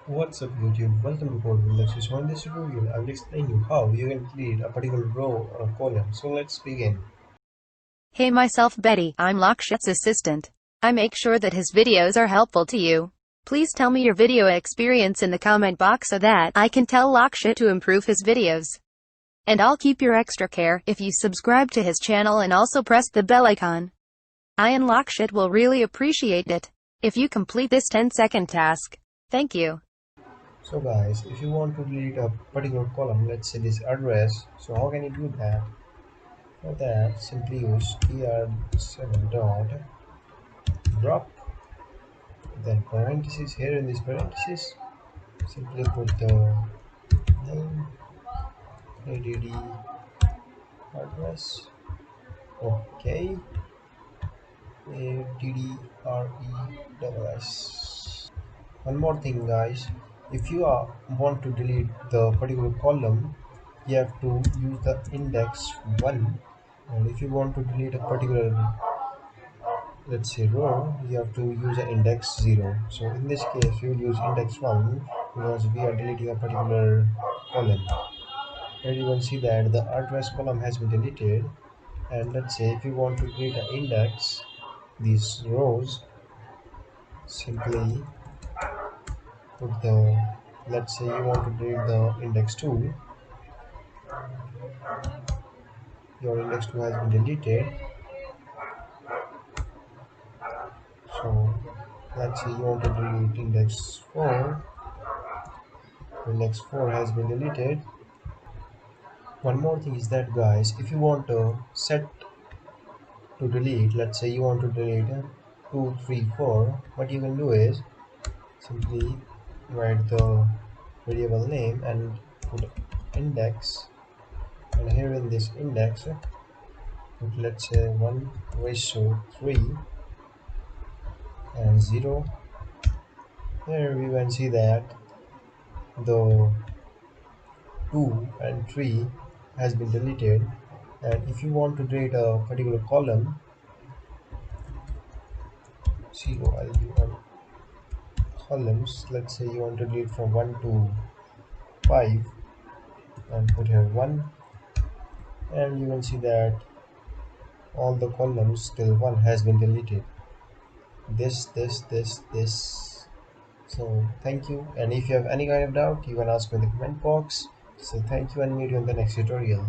What's up YouTube? Welcome to Code with Lakshit. So in this tutorial, I will explain you how you can delete a particular row or a column. So let's begin. Hey myself Betty, I'm Lakshit's assistant. I make sure that his videos are helpful to you. Please tell me your video experience in the comment box so that I can tell Lakshit to improve his videos. And I'll keep your extra care if you subscribe to his channel and also press the bell icon. I and Lakshit will really appreciate it if you complete this 10-second task. Thank you. So guys, if you want to delete a particular column, let's say this address, so how can you do that? For that, simply use tr7 dot drop, then parentheses. Here in this parentheses, simply put the name add address. Okay, address. One more thing guys, if you want to delete the particular column, you have to use the index 1, and if you want to delete a particular, let's say, row, you have to use an index 0. So in this case we will use index 1 because we are deleting a particular column. Here you can see that the address column has been deleted, and let's say if you want to create an index these rows, simply put the, let's say you want to delete the index 2. Your index 2 has been deleted, so let's say you want to delete index 4. Index 4 has been deleted. One more thing is that guys, if you want to set to delete, let's say you want to delete 2 3 4, what you can do is simply write the variable name and put index, and here in this index put, let's say, 1 ratio 3 and 0. Here we can see that the 2 and 3 has been deleted, and if you want to delete a particular column, COLUM columns, let's say you want to delete from 1 to 5 and put here 1, and you will see that all the columns till 1 has been deleted, this. So thank you, and if you have any kind of doubt you can ask me in the comment box. So thank you, and meet you in the next tutorial.